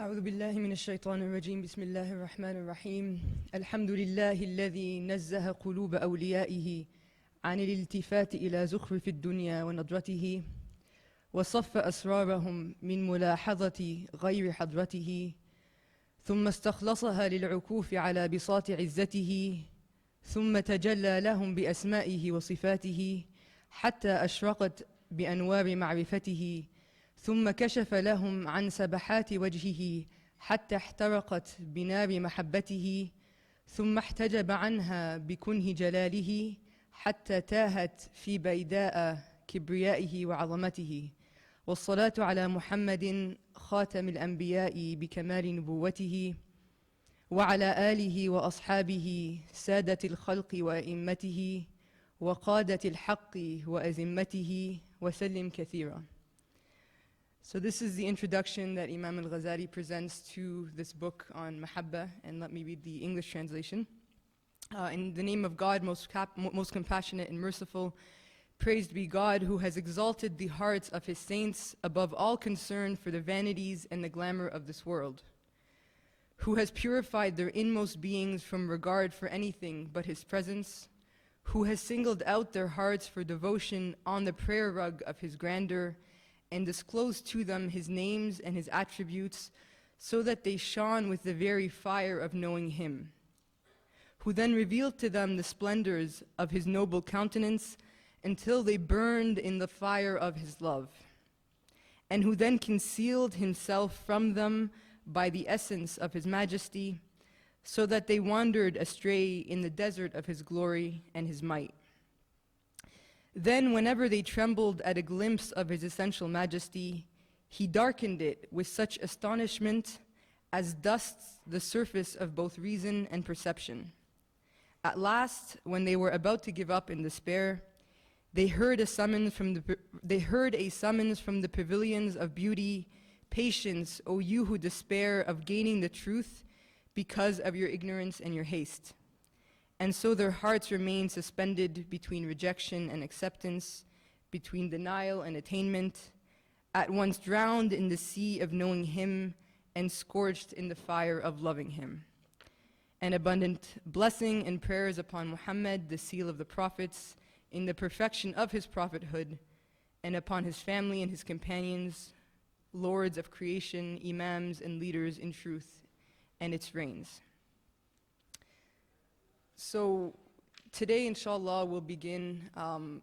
أعوذ بالله من الشيطان الرجيم بسم الله الرحمن الرحيم الحمد لله الذي نزه قلوب أوليائه عن الالتفات إلى زخرف الدنيا ونضرته وصف أسرارهم من ملاحظة غير حضرته ثم استخلصها للعكوف على بساط عزته ثم تجلى لهم بأسمائه وصفاته حتى أشرقت بأنوار معرفته ثم كشف لهم عن سبحات وجهه حتى احترقت بنار محبته ثم احتجب عنها بكنه جلاله حتى تاهت في بيداء كبريائه وعظمته والصلاة على محمد خاتم الأنبياء بكمال نبوته وعلى آله وأصحابه سادة الخلق وأئمته وقادة الحق وأزمته وسلم كثيرا. So this is the introduction that Imam al-Ghazali presents to this book on Mahabba, and let me read the English translation. In the name of God, most compassionate and merciful, praised be God who has exalted the hearts of his saints above all concern for the vanities and the glamour of this world, who has purified their inmost beings from regard for anything but his presence, who has singled out their hearts for devotion on the prayer rug of his grandeur, and disclosed to them his names and his attributes so that they shone with the very fire of knowing him, who then revealed to them the splendors of his noble countenance until they burned in the fire of his love, and who then concealed himself from them by the essence of his majesty so that they wandered astray in the desert of his glory and his might. Then, whenever they trembled at a glimpse of his essential majesty, he darkened it with such astonishment as dusts the surface of both reason and perception. At last, when they were about to give up in despair, they heard a summons from the pavilions of beauty, "Patience, O you who despair of gaining the truth because of your ignorance and your haste." And so their hearts remained suspended between rejection and acceptance, between denial and attainment, at once drowned in the sea of knowing him and scorched in the fire of loving him. An abundant blessing and prayers upon Muhammad, the seal of the prophets, in the perfection of his prophethood, and upon his family and his companions, lords of creation, imams and leaders in truth and its reigns. So today, inshallah, we'll begin,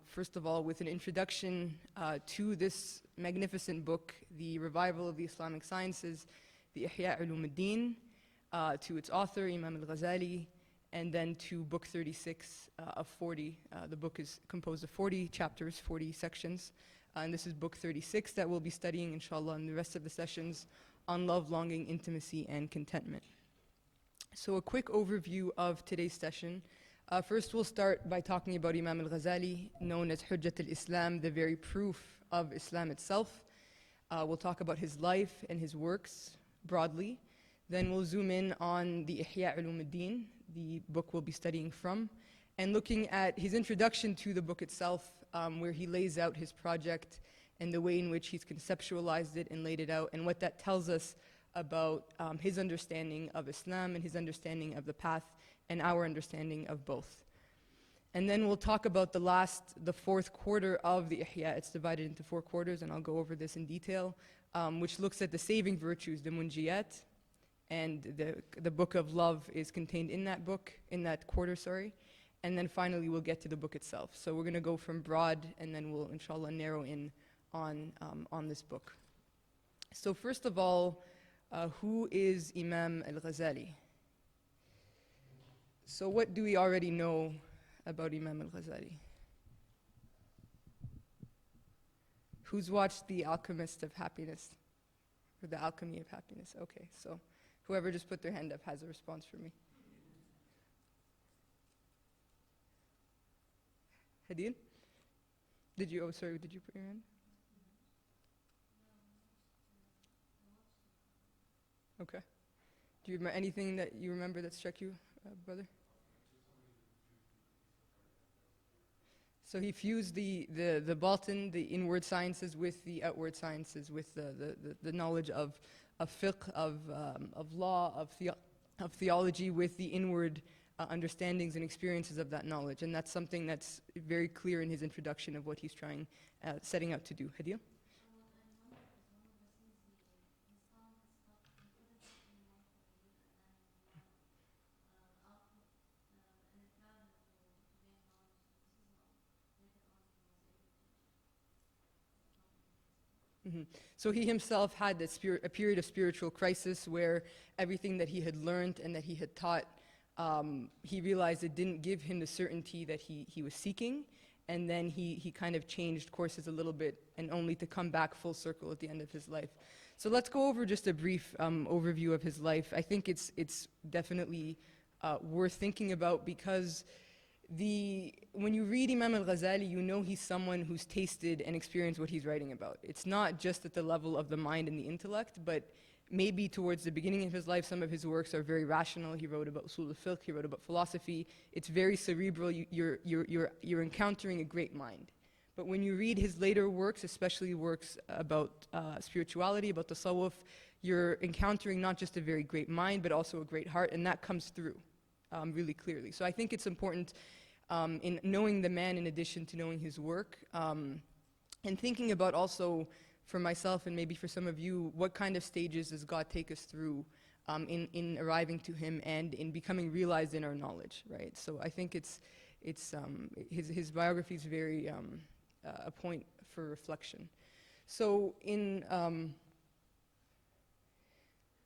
first of all, with an introduction to this magnificent book, The Revival of the Islamic Sciences, the Ihya Ulum al-Dīn, to its author, Imam al-Ghazali, and then to Book 36 of 40. The book is composed of 40 chapters, 40 sections, and this is Book 36 that we'll be studying, inshallah, in the rest of the sessions on love, longing, intimacy, and contentment. So a quick overview of today's session. First we'll start by talking about Imam al-Ghazali, known as Hujjat al-Islam, the very proof of Islam itself. We'll talk about his life and his works broadly. Then we'll zoom in on the Ihya Ulum al-Dīn, the book we'll be studying from, and looking at his introduction to the book itself, where he lays out his project and the way in which he's conceptualized it and laid it out, and what that tells us about his understanding of Islam and his understanding of the path and our understanding of both. And then we'll talk about the fourth quarter of the Ihya. It's divided into 4 quarters, and I'll go over this in detail, which looks at the saving virtues, the munjiyat, and the book of love is contained in that book, in that quarter, sorry. And then finally we'll get to the book itself. So we're going to go from broad, and then we'll inshallah narrow in on this book. So first of all, who is Imam al-Ghazali? So what do we already know about Imam al-Ghazali? Who's watched The Alchemist of Happiness? Or The Alchemy of Happiness? Okay, so whoever just put their hand up has a response for me. Hadil? Did you put your hand? Okay. Do you remember anything that you remember that struck you, brother? So he fused the batin, the inward sciences, with the outward sciences, with the knowledge of fiqh, of law, of theology, with the inward understandings and experiences of that knowledge. And that's something that's very clear in his introduction of what he's setting out to do. Hadia? So he himself had a period of spiritual crisis where everything that he had learned and that he had taught, he realized it didn't give him the certainty that he was seeking, and then he kind of changed courses a little bit, and only to come back full circle at the end of his life. So let's go over just a brief overview of his life. I think it's definitely worth thinking about, because when you read Imam al-Ghazali, you know he's someone who's tasted and experienced what he's writing about. It's not just at the level of the mind and the intellect, but maybe towards the beginning of his life, some of his works are very rational. He wrote about usul al-fiqh, he wrote about philosophy. It's very cerebral. You're encountering a great mind. But when you read his later works, especially works about spirituality, about tasawwuf, you're encountering not just a very great mind, but also a great heart, and that comes through really clearly. So I think it's important in knowing the man in addition to knowing his work, and thinking about also, for myself and maybe for some of you, what kind of stages does God take us through in arriving to him and in becoming realized in our knowledge, right? So I think his biography is very a point for reflection. So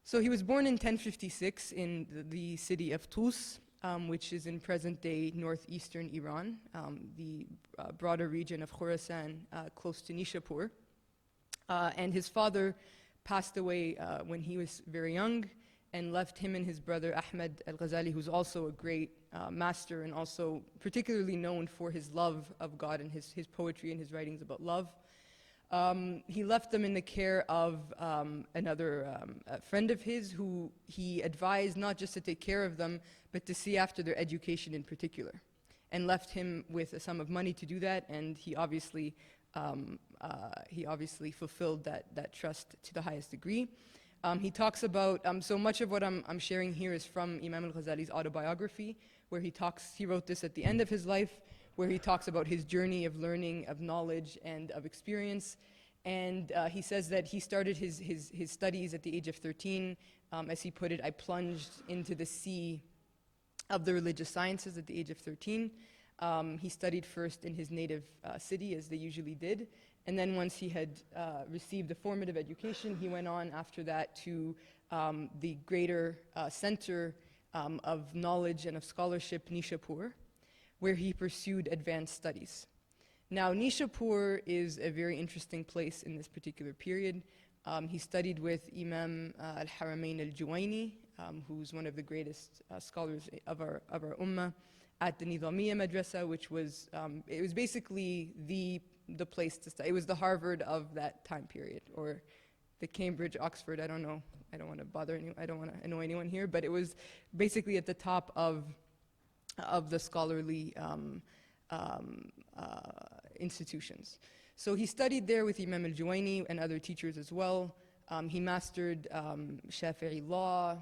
so he was born in 1056 in the city of Tus, which is in present-day northeastern Iran, the broader region of Khorasan, close to Nishapur. And his father passed away when he was very young, and left him and his brother Ahmed al-Ghazali, who's also a great master and also particularly known for his love of God and his poetry and his writings about love. He left them in the care of another friend of his, who he advised not just to take care of them, but to see after their education in particular, and left him with a sum of money to do that, and he obviously fulfilled that trust to the highest degree. He talks about, so much of what I'm sharing here is from Imam al-Ghazali's autobiography, where he wrote this at the end of his life, where he talks about his journey of learning, of knowledge, and of experience. And he says that he started his studies at the age of 13. As he put it, I plunged into the sea of the religious sciences at the age of 13. He studied first in his native city, as they usually did. And then once he had received a formative education, he went on after that to the greater center of knowledge and of scholarship, Nishapur, where he pursued advanced studies. Now, Nishapur is a very interesting place in this particular period. He studied with Imam al-Haramain al-Juwayni, who's one of the greatest scholars of our ummah, at the Nizamiya Madrasa, which was, it was basically the place to study. It was the Harvard of that time period, or the Cambridge, Oxford, I don't know. I don't want to bother anyone, I don't want to annoy anyone here, but it was basically at the top of the scholarly institutions. So he studied there with Imam al-Juwayni and other teachers as well. He mastered Shafi'i law,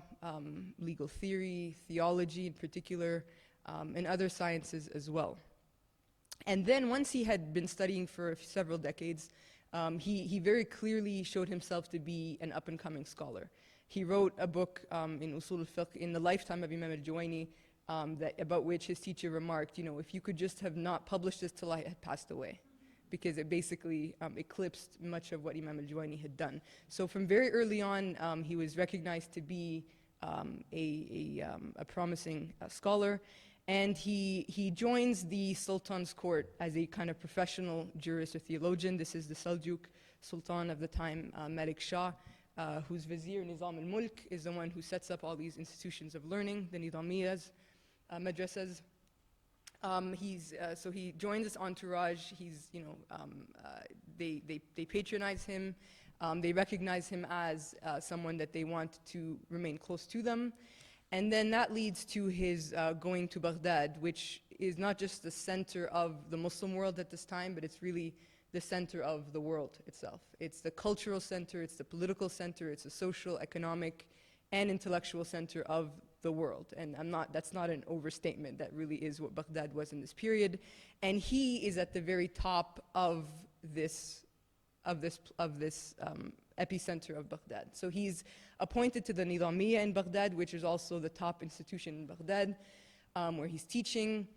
legal theory, theology in particular, and other sciences as well. And then once he had been studying for several decades, he very clearly showed himself to be an up-and-coming scholar. He wrote a book in usul al-fiqh in the lifetime of Imam al-Juwayni, about which his teacher remarked, if you could just have not published this till I had passed away, because it basically eclipsed much of what Imam al-Juwayni had done. So from very early on, he was recognized to be a promising scholar, and he joins the Sultan's court as a kind of professional jurist or theologian. This is the Seljuk Sultan of the time, Malik Shah, whose vizier Nizam al-Mulk is the one who sets up all these institutions of learning, the Nizamiyas, madrasas. So he joins this entourage. They patronize him. They recognize him as someone that they want to remain close to them. And then that leads to his going to Baghdad, which is not just the center of the Muslim world at this time, but it's really the center of the world itself. It's the cultural center, it's the political center, it's the social, economic, and intellectual center of the world. And that's not an overstatement. That really is what Baghdad was in this period. And he is at the very top of this epicenter of Baghdad. So he's appointed to the Nizamiyya in Baghdad, which is also the top institution in Baghdad, where he's teaching.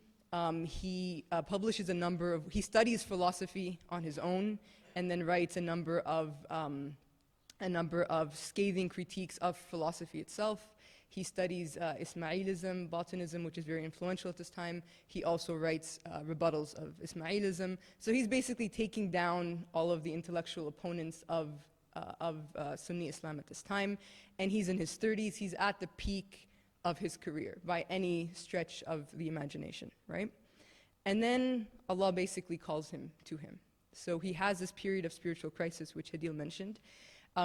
He publishes he studies philosophy on his own, and then writes a number of scathing critiques of philosophy itself. He studies Ismailism, Batinism, which is very influential at this time. He also writes rebuttals of Ismailism. So he's basically taking down all of the intellectual opponents of Sunni Islam at this time. And he's in his 30s. He's at the peak of his career by any stretch of the imagination, right? And then Allah basically calls him to him. So he has this period of spiritual crisis, which Hadil mentioned,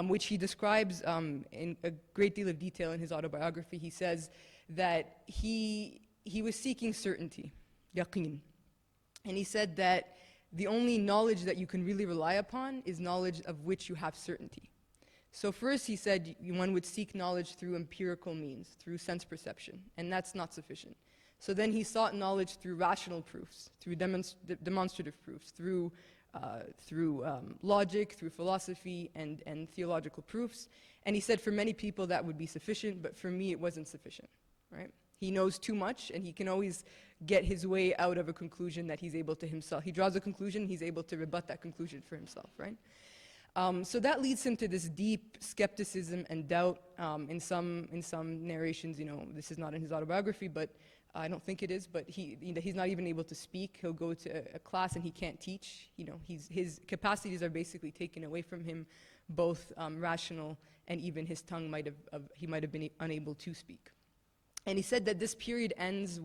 which he describes in a great deal of detail in his autobiography. He says that he was seeking certainty, yaqeen. And he said that the only knowledge that you can really rely upon is knowledge of which you have certainty. So first he said one would seek knowledge through empirical means, through sense perception, and that's not sufficient. So then he sought knowledge through rational proofs, through demonstrative proofs, through logic, through philosophy, and theological proofs. And he said for many people that would be sufficient, but for me it wasn't sufficient, right? He knows too much, and he can always get his way out of a conclusion that he's able to himself. He draws a conclusion, he's able to rebut that conclusion for himself, right? So that leads him to this deep skepticism and doubt. In some narrations, this is not in his autobiography, but I don't think it is, but he's not even able to speak. He'll go to a class and he can't teach. His capacities are basically taken away from him, both rational and even his tongue he might have been unable to speak. And he said that this period ends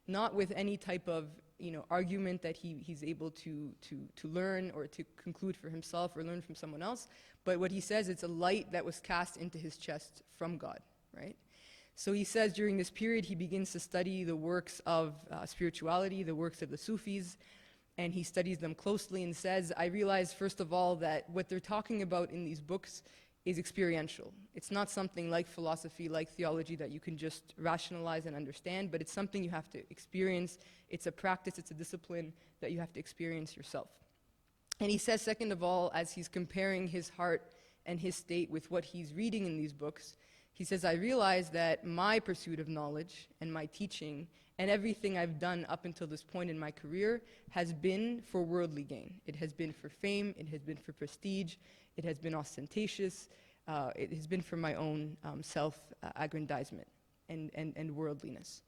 not with any type of argument that he's able to learn or to conclude for himself or learn from someone else, but what he says, it's a light that was cast into his chest from God, right? So he says during this period he begins to study the works of spirituality, the works of the Sufis, and he studies them closely and says, I realize first of all that what they're talking about in these books is experiential. It's not something like philosophy, like theology that you can just rationalize and understand, but it's something you have to experience. It's a practice, it's a discipline that you have to experience yourself. And he says, second of all, as he's comparing his heart and his state with what he's reading in these books, he says, I realize that my pursuit of knowledge and my teaching and everything I've done up until this point in my career has been for worldly gain. It has been for fame, it has been for prestige, it has been ostentatious, it has been for my own self-aggrandizement and worldliness.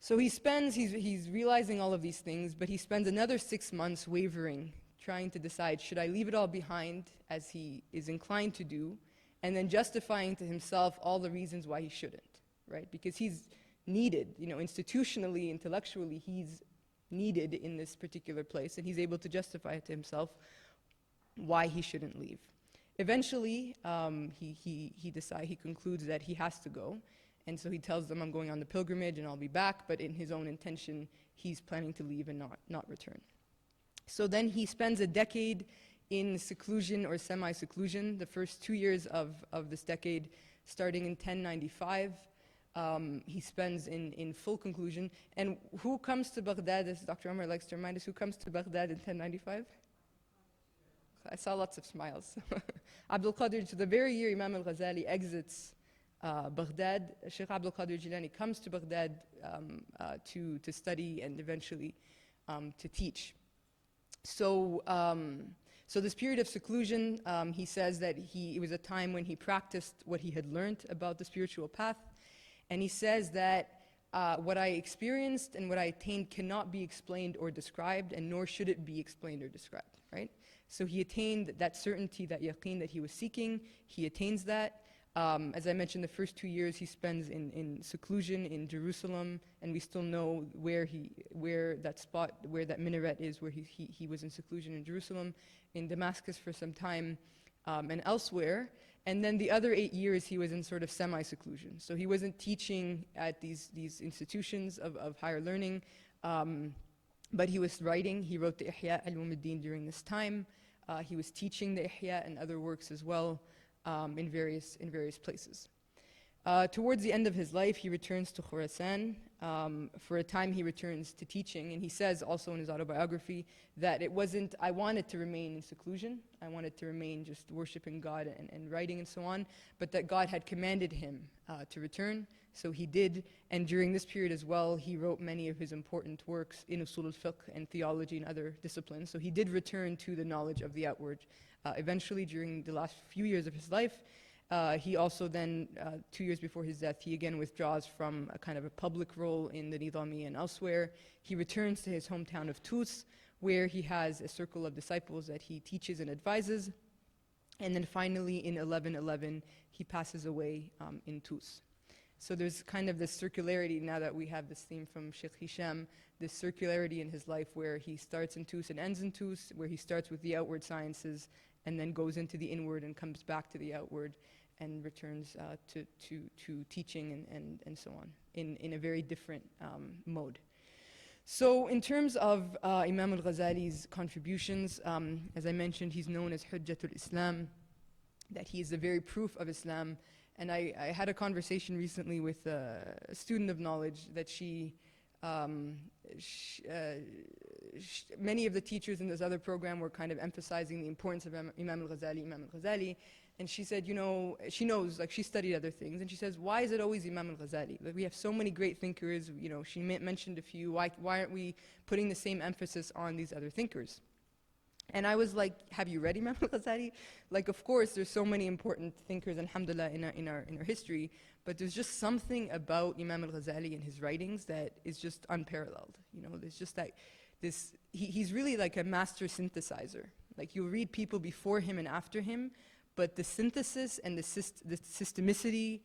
So he's realizing all of these things, but he spends another 6 months wavering, trying to decide, should I leave it all behind, as he is inclined to do, and then justifying to himself all the reasons why he shouldn't, right? Because he's needed, institutionally, intellectually, he's needed in this particular place, and he's able to justify it to himself why he shouldn't leave. Eventually, he concludes that he has to go, and so he tells them, I'm going on the pilgrimage and I'll be back, but in his own intention, he's planning to leave and not return. So then he spends a decade in seclusion or semi-seclusion, the first 2 years of this decade, starting in 1095. He spends in full conclusion. And who comes to Baghdad, as Dr. Omar likes to remind us, who comes to Baghdad in 1095? I saw lots of smiles. Abdul Qadir, so the very year Imam al-Ghazali exits Baghdad, Sheikh Abdul Qadir Jilani comes to Baghdad to study and eventually to teach. So this period of seclusion, he says that it was a time when he practiced what he had learned about the spiritual path. And he says that what I experienced and what I attained cannot be explained or described, and nor should it be explained or described, right? So he attained that certainty, that yaqeen that he was seeking. He attains that. As I mentioned, the first 2 years he spends in seclusion in Jerusalem, and we still know where that minaret is, where he was in seclusion in Jerusalem, in Damascus for some time, and elsewhere. And then the other 8 years he was in sort of semi-seclusion. So he wasn't teaching at these institutions of higher learning. But he was writing. He wrote the Ihya al-Ulum during this time. He was teaching the Ihya and other works as well in various places. Towards the end of his life, he returns to Khurasan. For a time, he returns to teaching, and he says also in his autobiography that it wasn't, I wanted to remain in seclusion, I wanted to remain just worshiping God and writing and so on, but that God had commanded him to return, so he did. And during this period as well, he wrote many of his important works in usul al-fiqh and theology and other disciplines, so he did return to the knowledge of the outward. Eventually, during the last few years of his life, he also then, 2 years before his death, he again withdraws from a kind of a public role in the Nizami and elsewhere. He returns to his hometown of Tus, where he has a circle of disciples that he teaches and advises. And then finally, in 1111, he passes away in Tus. So there's kind of this circularity, now that we have this theme from Sheikh Hisham, this circularity in his life where he starts in Tus and ends in Tus, where he starts with the outward sciences and then goes into the inward and comes back to the outward and returns to teaching and so on in a very different mode. So in terms of Imam al-Ghazali's contributions, as I mentioned, he's known as Hujjatul Islam, that he is the very proof of Islam. And I had a conversation recently with a student of knowledge that many of the teachers in this other program were kind of emphasizing the importance of Imam al-Ghazali, and she said, you know, she knows, like she studied other things, and she says, why is it always Imam al-Ghazali? Like we have so many great thinkers, you know, she mentioned a few, why aren't we putting the same emphasis on these other thinkers? And I was like, have you read Imam al-Ghazali? Like, of course, there's so many important thinkers, alhamdulillah, in our history, but there's just something about Imam al-Ghazali and his writings that is just unparalleled. You know, there's just that, he's really like a master synthesizer. Like, you'll read people before him and after him, but the synthesis and the systemicity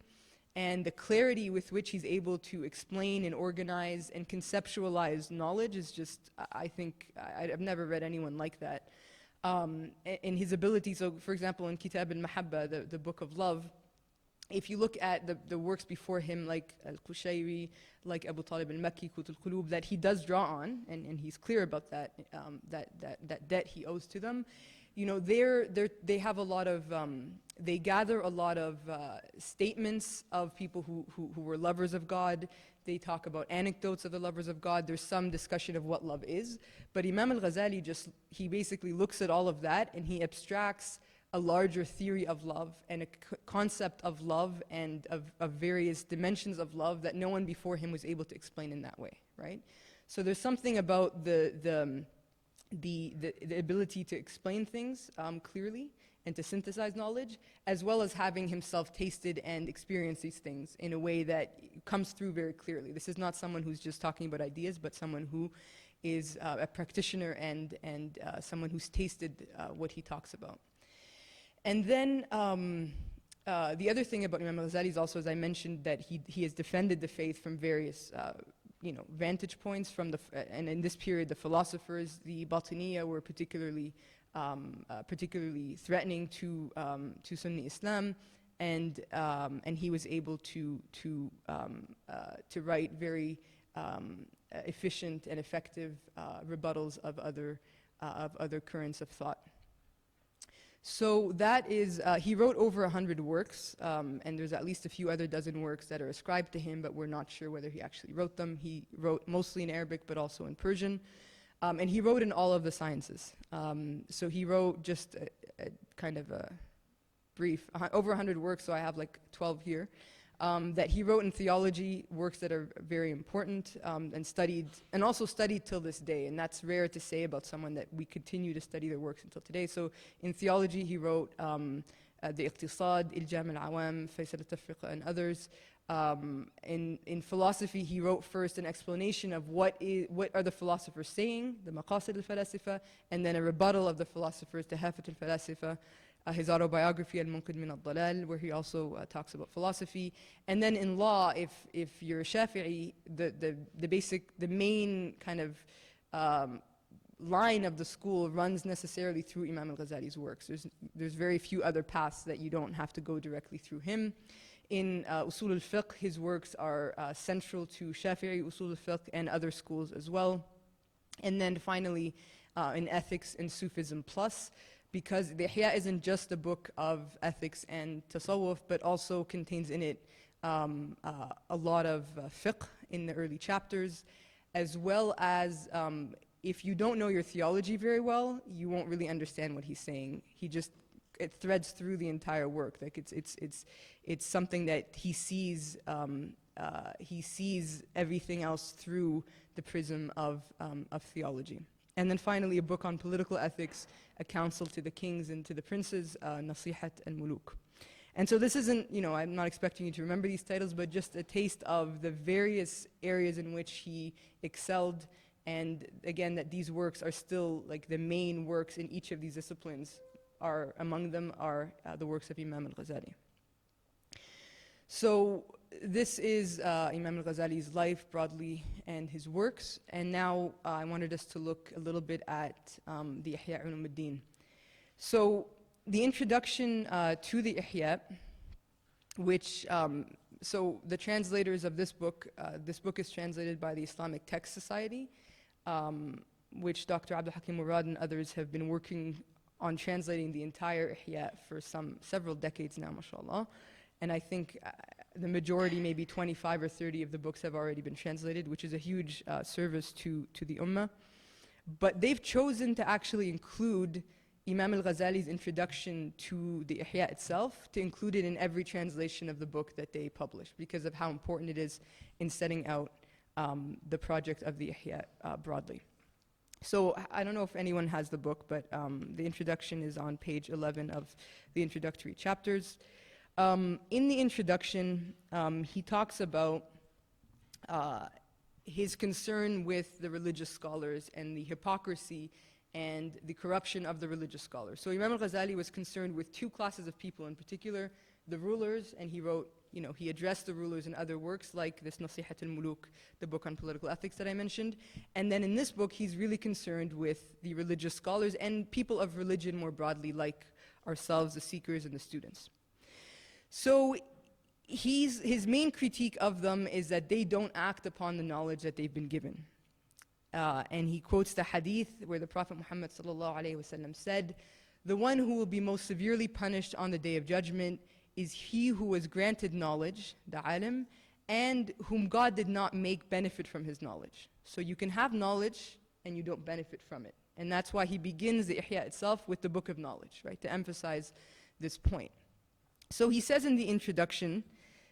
and the clarity with which he's able to explain and organize and conceptualize knowledge is just, I think, I've never read anyone like that. In his ability, so for example, in Kitab al-Mahabba, the book of love, if you look at the works before him, like al-Qushayri, like Abu Talib al-Makki, Qut al-Qulub, that he does draw on, and he's clear about that, that debt he owes to them, you know, they have a lot of, they gather a lot of statements of people who were lovers of God. They talk about anecdotes of the lovers of God. There's some discussion of what love is. But Imam al-Ghazali he basically looks at all of that and he abstracts a larger theory of love and a concept of love and of various dimensions of love that no one before him was able to explain in that way, right? So there's something about the ability to explain things clearly and to synthesize knowledge, as well as having himself tasted and experienced these things in a way that comes through very clearly. This is not someone who's just talking about ideas, but someone who is a practitioner and someone who's tasted what he talks about. And then the other thing about Imam al-Ghazali is also, as I mentioned, that he has defended the faith from various vantage points from and in this period, the philosophers, the Batiniya, were particularly threatening to Sunni Islam, and he was able to write very efficient and effective rebuttals of other currents of thought. So that is, he wrote over 100 works, and there's at least a few other dozen works that are ascribed to him, but we're not sure whether he actually wrote them. He wrote mostly in Arabic, but also in Persian. And he wrote in all of the sciences. So he wrote just a kind of a brief, over 100 works, so I have like 12 here, that he wrote in theology, works that are very important, and also studied till this day. And that's rare to say about someone, that we continue to study their works until today. So in theology, he wrote the Iqtisad, Iljam al-Awam, Faisal al-Tafriqa, and others. In philosophy, he wrote first an explanation of what are the philosophers saying, the Maqasid al-Falasifa, and then a rebuttal of the philosophers, Tahafut al-Falasifa, his autobiography, Al-Munqidh min al-Dalal, where he also talks about philosophy. And then in law, if you're a Shafi'i, the main kind of line of the school runs necessarily through Imam al-Ghazali's works. There's very few other paths that you don't have to go directly through him. In usul al-fiqh, his works are central to Shafi'i usul al-fiqh and other schools as well. And then finally, in ethics and Sufism plus, because the Ihya isn't just a book of ethics and tasawwuf, but also contains in it a lot of fiqh in the early chapters, as well as if you don't know your theology very well, you won't really understand what he's saying. It threads through the entire work. Like it's something that he sees everything else through the prism of theology. And then finally, a book on political ethics, a counsel to the kings and to the princes, Nasihat al-Muluk. And so this isn't, I'm not expecting you to remember these titles, but just a taste of the various areas in which he excelled, and again, that these works are still like the main works in each of these disciplines. Among them are the works of Imam al-Ghazali. So this is Imam al-Ghazali's life broadly and his works. And now I wanted us to look a little bit at the Ihya al-Dīn. So the introduction to the Ihya, which, so the translators of this book is translated by the Islamic Text Society, which Dr. Abdul Hakim Murad and others have been working on translating the entire Ihya for several decades now, mashallah. And I think the majority, maybe 25 or 30 of the books have already been translated, which is a huge service to the Ummah. But they've chosen to actually include Imam al-Ghazali's introduction to the Ihya itself, to include it in every translation of the book that they publish, because of how important it is in setting out the project of the Ihya broadly. So I don't know if anyone has the book, but the introduction is on page 11 of the introductory chapters. In the introduction, he talks about his concern with the religious scholars and the hypocrisy and the corruption of the religious scholars. So Imam al-Ghazali was concerned with two classes of people in particular, the rulers, and he wrote, he addressed the rulers in other works like this Nasihat al-Muluk, the book on political ethics that I mentioned. And then in this book, he's really concerned with the religious scholars and people of religion more broadly, like ourselves, the seekers and the students. So his main critique of them is that they don't act upon the knowledge that they've been given. And he quotes the hadith where the Prophet Muhammad ﷺ said, "The one who will be most severely punished on the Day of Judgment is he who was granted knowledge, the alim, and whom God did not make benefit from his knowledge." So you can have knowledge and you don't benefit from it. And that's why he begins the Ihya itself with the book of knowledge, right, to emphasize this point. So he says in the introduction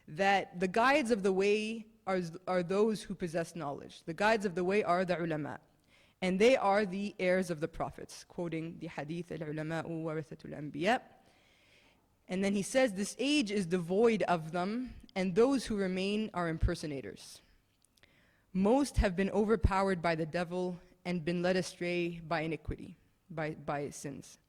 that the guides of the way are those who possess knowledge. The guides of the way are the ulama. And they are the heirs of the prophets, quoting the hadith, al-ulama'u warathatul anbiya. And then he says, this age is devoid of them, and those who remain are impersonators. Most have been overpowered by the devil and been led astray by iniquity, by sins.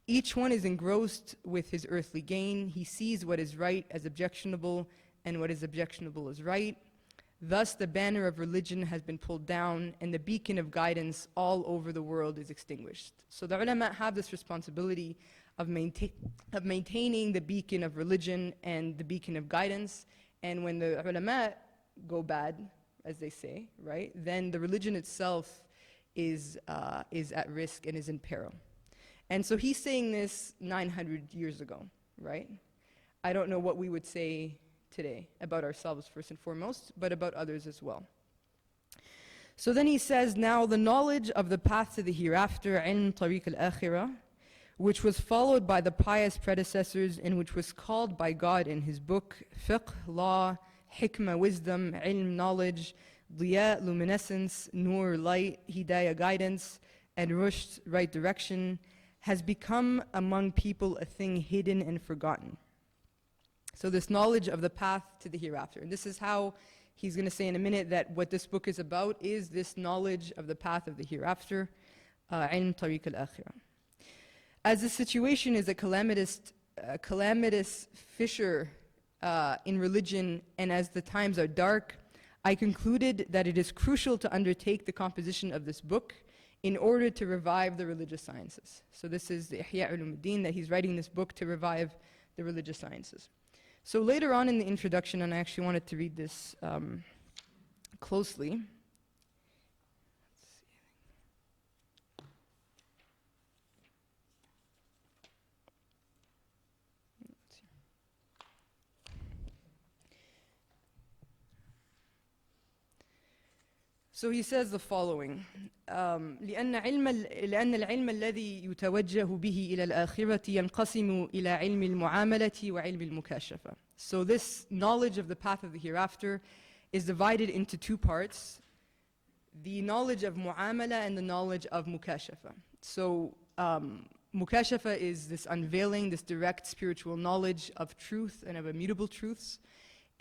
Each one is engrossed with his earthly gain. He sees what is right as objectionable and what is objectionable as right. Thus the banner of religion has been pulled down and the beacon of guidance all over the world is extinguished. So the ulama have this responsibility of maintaining the beacon of religion and the beacon of guidance. And when the ulama go bad, as they say, right, then the religion itself is at risk and is in peril. And so he's saying this 900 years ago, right? I don't know what we would say today about ourselves first and foremost, but about others as well. So then he says, now the knowledge of the path to the hereafter, ilm tariq al-akhirah, which was followed by the pious predecessors and which was called by God in his book, fiqh, law, hikmah, wisdom, ilm, knowledge, diya, luminescence, nur, light, hidayah, guidance, and rushd, right direction, has become among people a thing hidden and forgotten. So this knowledge of the path to the hereafter. And this is how he's going to say in a minute that what this book is about is this knowledge of the path of the hereafter, ilm tariq al-akhirah. As the situation is a calamitous fissure in religion, and as the times are dark, I concluded that it is crucial to undertake the composition of this book in order to revive the religious sciences. So this is the Ihya al-Dīn, that he's writing this book to revive the religious sciences. So later on in the introduction, and I actually wanted to read this closely. So he says the following: لأن العلم الذي يتوجه به إلى الآخرة ينقسم إلى علم المعاملة وعلم المكاشفة. So this knowledge of the path of the hereafter is divided into two parts: the knowledge of mu'amala and the knowledge of mukashafa. So mukashafa is this unveiling, this direct spiritual knowledge of truth and of immutable truths.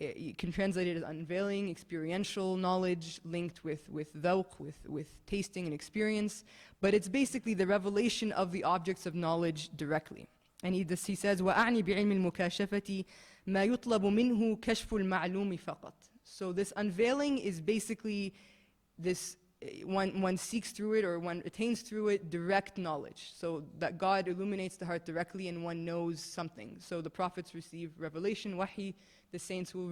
You can translate it as unveiling, experiential knowledge linked with dhawq, with tasting and experience. But it's basically the revelation of the objects of knowledge directly. And he says, وَأَعْنِ بِعِلْمِ الْمُكَاشَفَةِ مَا يُطْلَبُ مِنْهُ كَشْفُ الْمَعْلُومِ فَقَط. So this unveiling is basically this, one seeks through it, or one attains through it, direct knowledge. So that God illuminates the heart directly and one knows something. So the prophets receive revelation, wahi. The saints will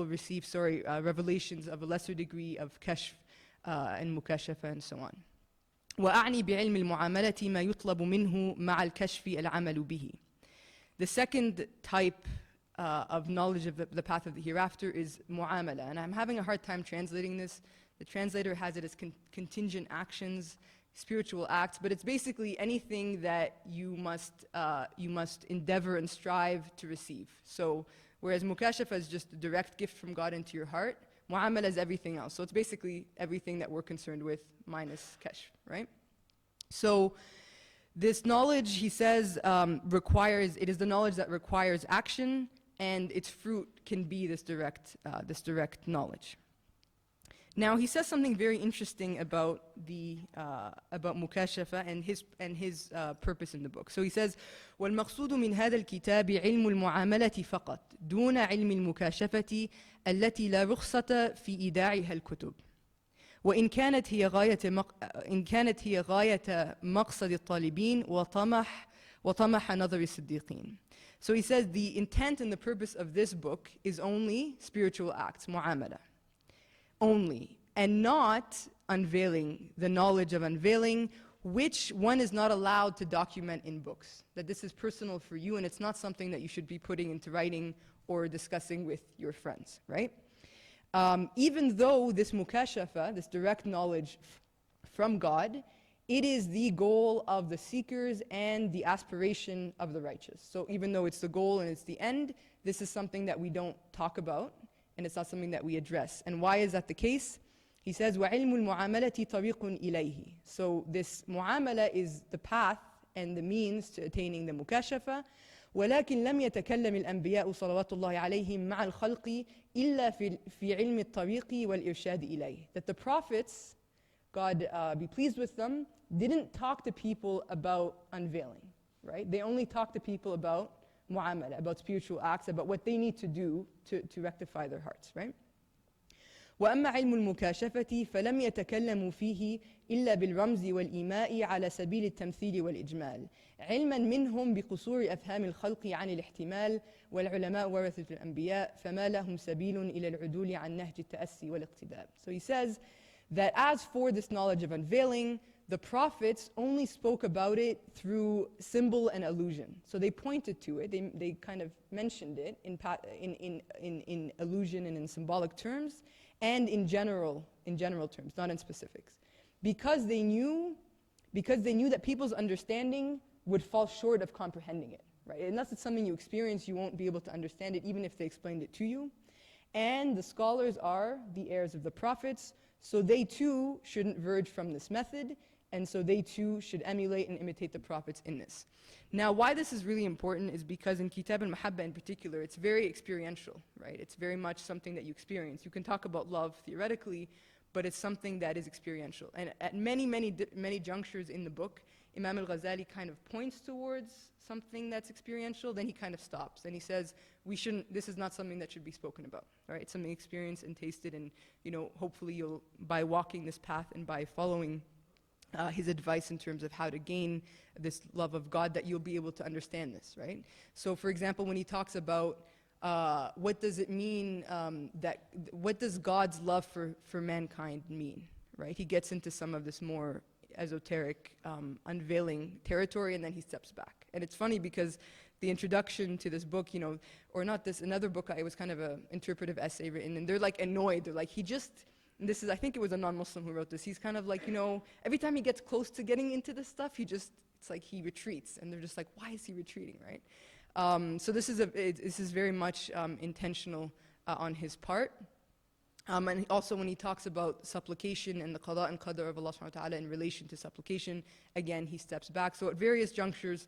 receive revelations of a lesser degree of kashf and mukashafa and so on. وأعني بعلم المعاملة ما يطلب منه مع الكشف العمل به. The second type of knowledge of the path of the hereafter is mu'amala. And I'm having a hard time translating this. The translator has it as contingent actions, spiritual acts, but it's basically anything that you must endeavor and strive to receive. So whereas mukashafa is just a direct gift from God into your heart, mu'amala is everything else. So it's basically everything that we're concerned with minus kashf, right? So this knowledge, he says, it is the knowledge that requires action, and its fruit can be this direct knowledge. Now he says something very interesting about mukashafa and his purpose in the book. So he says, والمقصود من هذا الكتاب علم المعاملة فقط دون علم المكاشفة التي لا رخصة في إيداعها الكتب وإن كانت هي غاية مقصد الطالبين وطمح نظر الصديقين. So he says the intent and the purpose of this book is only spiritual acts, mu'amala. Only, and not unveiling, the knowledge of unveiling, which one is not allowed to document in books. That this is personal for you, and it's not something that you should be putting into writing or discussing with your friends, right? Even though this mukashafa, this direct knowledge from God, it is the goal of the seekers and the aspiration of the righteous. So even though it's the goal and it's the end, this is something that we don't talk about, and it's not something that we address. And why is that the case? He says, وَعِلْمُ الْمُعَامَلَةِ طَرِيقٌ إِلَيْهِ. So this mu'amala is the path and the means to attaining the mukashafa. ولكن لم يتكلم الأنبياء صلوات الله عليهم مع الخلق إلا في علم الطريق والإرشاد إليه. That the prophets, God be pleased with them, didn't talk to people about unveiling, right? They only talked to people about mu'amala, about spiritual acts, about what they need to do to rectify their hearts, right? وأما علم المكاشفة فلم يتكلموا فيه إلا بالرمز والإيماء على سبيل التمثيل والإجمال علما منهم بقصور أفهام الخلق عن الاحتمال والعلماء ورثة الأنبياء فما لهم سبيل إلى العدول عن نهج التأسي والاقتداء. So he says that as for this knowledge of unveiling, the prophets only spoke about it through symbol and allusion. So they pointed to it, they kind of mentioned it in allusion and in symbolic terms, and in general terms, not in specifics. Because they knew that people's understanding would fall short of comprehending it, right? Unless it's something you experience, you won't be able to understand it, even if they explained it to you. And the scholars are the heirs of the prophets, so they too shouldn't verge from this method, and so they too should emulate and imitate the prophets in this. Now, why this is really important is because in Kitab al-Mahabba in particular, it's very experiential, right? It's very much something that you experience. You can talk about love theoretically, but it's something that is experiential. And at many junctures in the book, Imam al-Ghazali kind of points towards something that's experiential, then he kind of stops, and he says, this is not something that should be spoken about, right? It's something experienced and tasted, and hopefully by walking this path and by following his advice in terms of how to gain this love of God, that you'll be able to understand this, right? So for example, when he talks about what does it mean what does God's love for mankind mean, right? He gets into some of this more esoteric, unveiling territory, and then he steps back. And it's funny because the introduction to this book, or not this, another book, it was kind of an interpretive essay written, and they're like annoyed. They're like, and this is, I think it was a non-Muslim who wrote this. He's kind of like, every time he gets close to getting into this stuff, it's like he retreats, and they're just like, why is he retreating, right? So this is very much intentional on his part. And also when he talks about supplication and the qada and qadr of Allah subhanahu wa ta'ala in relation to supplication, again, he steps back. So at various junctures,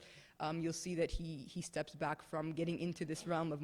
you'll see that he steps back from getting into this realm of